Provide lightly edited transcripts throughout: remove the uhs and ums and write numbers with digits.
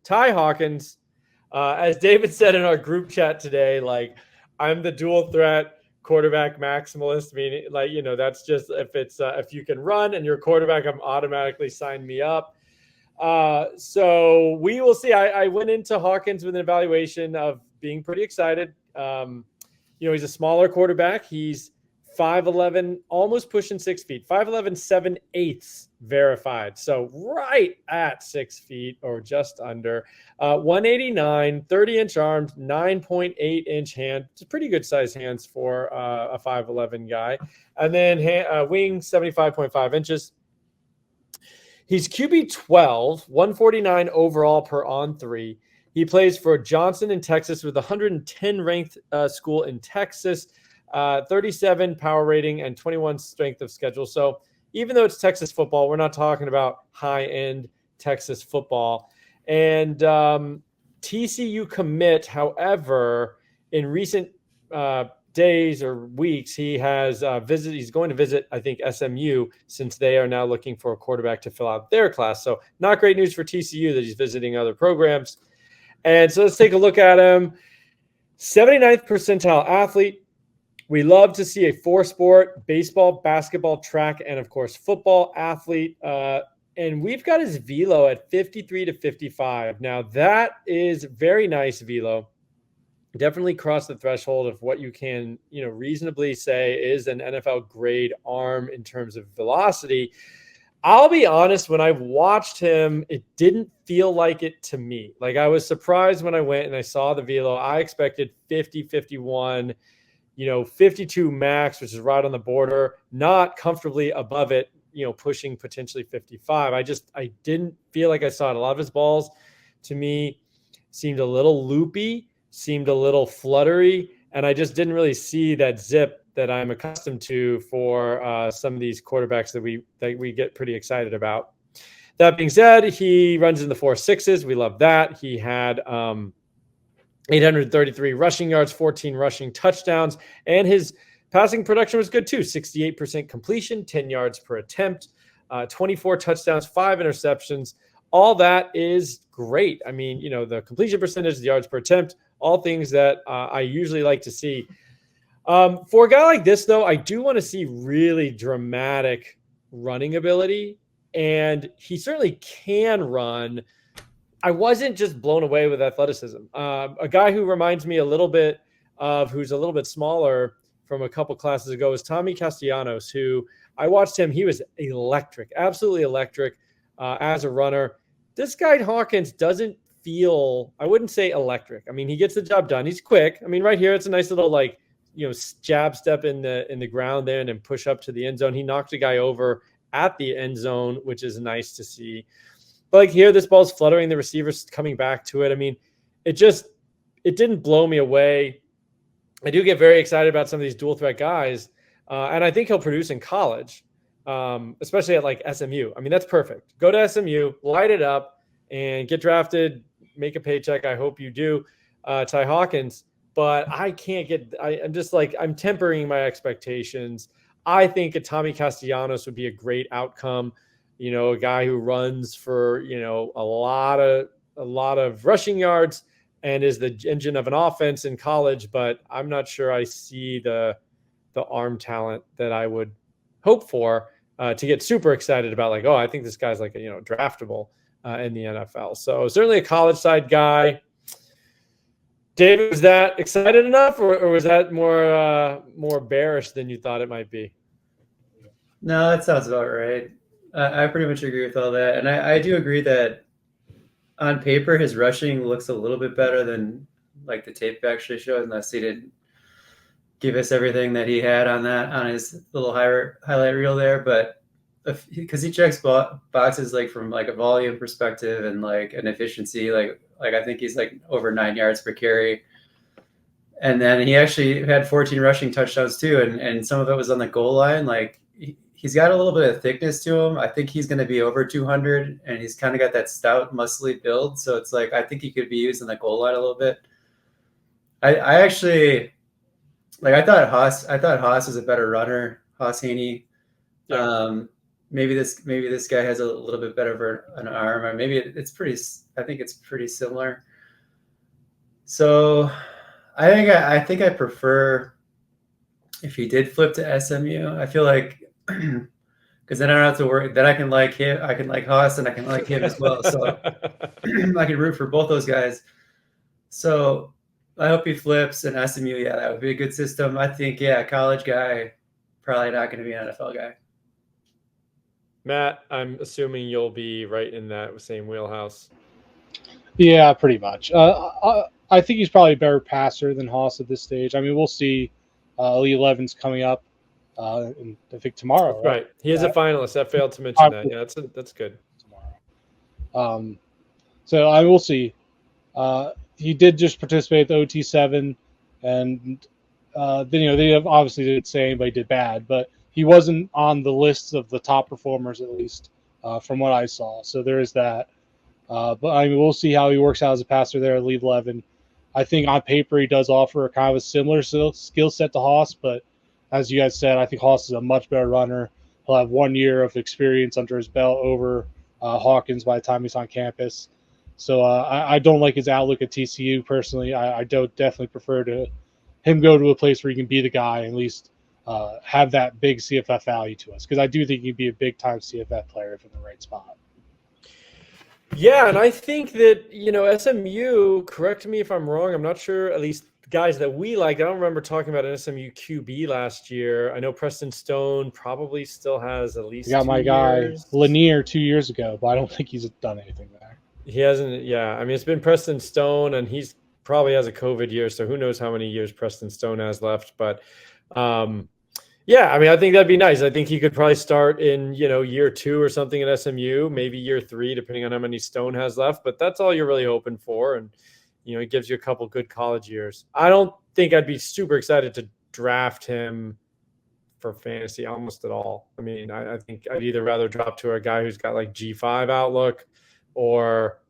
Ty Hawkins, as David said in our group chat today, like I'm the dual threat quarterback maximalist, meaning like, that's just if you can run and you're a quarterback, I'm automatically sign me up. So we will see. I went into Hawkins with an evaluation of being pretty excited. He's a smaller quarterback. He's 5'11", almost pushing 6 feet, 5'11", 7/8 verified. So right at 6 feet or just under. 189, 30-inch arms, 9.8-inch hand. It's a pretty good size hands for a 5'11 guy. And then wing, 75.5 inches. He's QB 12, 149 overall per on 3. He plays for Johnson in Texas with 110 ranked school in Texas, 37 power rating, and 21 strength of schedule. So even though it's Texas football, we're not talking about high-end Texas football. And TCU commit, however, in recent days or weeks, he has he's going to visit, I think, SMU, since they are now looking for a quarterback to fill out their class. So not great news for TCU that he's visiting other programs. And so let's take a look at him. 79th percentile athlete. We love to see a four-sport, baseball, basketball, track, and, of course, football athlete. And we've got his velo at 53 to 55. Now, that is very nice velo. Definitely crossed the threshold of what you can, reasonably say is an NFL grade arm in terms of velocity. I'll be honest, when I watched him, it didn't feel like it to me. Like, I was surprised when I went and I saw the velo. I expected 50, 51, 52 max, which is right on the border, not comfortably above it, pushing potentially 55. I didn't feel like I saw it. A lot of his balls, to me, seemed a little loopy, seemed a little fluttery, and I just didn't really see that zip that I'm accustomed to for some of these quarterbacks that we get pretty excited about. That being said, he runs in the 4.6s. We love that. He had 833 rushing yards, 14 rushing touchdowns, and his passing production was good too. 68% completion, 10 yards per attempt, 24 touchdowns, 5 interceptions. All that is great. I mean, the completion percentage, the yards per attempt, all things that I usually like to see. For a guy like this, though, I do want to see really dramatic running ability, and he certainly can run. I wasn't just blown away with athleticism. A guy who reminds me a little bit of, who's a little bit smaller from a couple classes ago, is Tommy Castellanos, who I watched him. He was electric, absolutely electric as a runner. This guy Hawkins doesn't feel, I wouldn't say electric. I mean, he gets the job done. He's quick. I mean, right here, it's a nice little jab step in the ground there and then push up to the end zone. He knocked a guy over at the end zone, which is nice to see. But like here, this ball's fluttering, the receiver's coming back to it. I mean, it didn't blow me away. I do get very excited about some of these dual threat guys. And I think he'll produce in college, especially at like SMU. I mean, that's perfect. Go to SMU, light it up, and get drafted, make a paycheck. I hope you do, Ty Hawkins. But I'm tempering my expectations. I think a Tommy Castellanos would be a great outcome. A guy who runs for, a lot of rushing yards and is the engine of an offense in college. But I'm not sure I see the arm talent that I would hope for to get super excited about. Like, oh, I think this guy's like, draftable in the NFL. So certainly a college side guy. David, was that excited enough, or was that more bearish than you thought it might be? No, that sounds about right. I pretty much agree with all that. And I do agree that on paper, his rushing looks a little bit better than like the tape actually shows, unless he didn't give us everything that he had on his little highlight reel there. But because he checks boxes like from like a volume perspective and like an efficiency, like I think he's like over 9 yards per carry. And then he actually had 14 rushing touchdowns too. And some of it was on the goal line. Like he's got a little bit of thickness to him. I think he's going to be over 200, and he's kind of got that stout, muscly build. So it's like, I think he could be used on the goal line a little bit. I actually, like, I thought Haas was a better runner, Haas Haney. Yeah. maybe this guy has a little bit better of an arm, or maybe it's pretty. I think it's pretty similar. So I think I prefer if he did flip to SMU. I feel like because then I don't have to worry. Then I can like him. I can like Haas, and I can like him as well. So I can root for both those guys. So I hope he flips and SMU. Yeah, that would be a good system. I think. Yeah, college guy, probably not going to be an NFL guy. Matt, I'm assuming you'll be right in that same wheelhouse. Yeah, pretty much. I think he's probably a better passer than Haas at this stage. I mean, we'll see. Elite 11's coming up, I think tomorrow. Right. He is a finalist. I failed to mention that. Yeah, that's good. Tomorrow. So I will see. He did just participate at the OT7, and then they obviously didn't say anybody did bad, but he wasn't on the list of the top performers, at least from what I saw. So there is that. But I mean, we'll see how he works out as a passer there at Elite 11. I think on paper he does offer a kind of a similar skill set to Haas, but as you guys said, I think Haas is a much better runner. He'll have 1 year of experience under his belt over Hawkins by the time he's on campus. So I don't like his outlook at TCU personally. I don't definitely prefer to him go to a place where he can be the guy and at least have that big CFF value to us, because I do think he'd be a big time CFF player if in the right spot. Yeah, and I think that, SMU, correct me if I'm wrong, I'm not sure, at least guys that we like, I don't remember talking about an SMU QB last year. I know Preston Stone probably still has at least 2 years. Got my guy Lanier 2 years ago, but I don't think he's done anything there. He hasn't, yeah. I mean, it's been Preston Stone, and he's probably has a COVID year, so who knows how many years Preston Stone has left. But, yeah, I mean, I think that'd be nice. I think he could probably start in, year 2 or something at SMU, maybe year 3, depending on how many Stone has left. But that's all you're really hoping for. And, it gives you a couple good college years. I don't think I'd be super excited to draft him for fantasy almost at all. I mean, I think I'd either rather drop to a guy who's got like G5 outlook or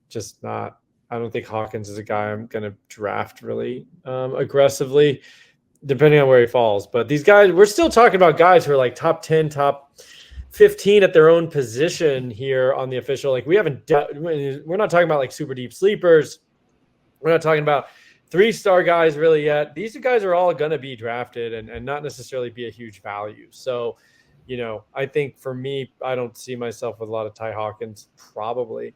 just not. I don't think Hawkins is a guy I'm going to draft really aggressively, depending on where he falls. But these guys, we're still talking about guys who are like top 10, top 15 at their own position here on the official. Like we're not talking about like super deep sleepers. We're not talking about 3-star guys really yet. These guys are all going to be drafted and not necessarily be a huge value. So, I think for me, I don't see myself with a lot of Ty Hawkins probably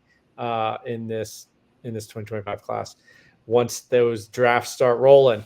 in this 2025 class once those drafts start rolling.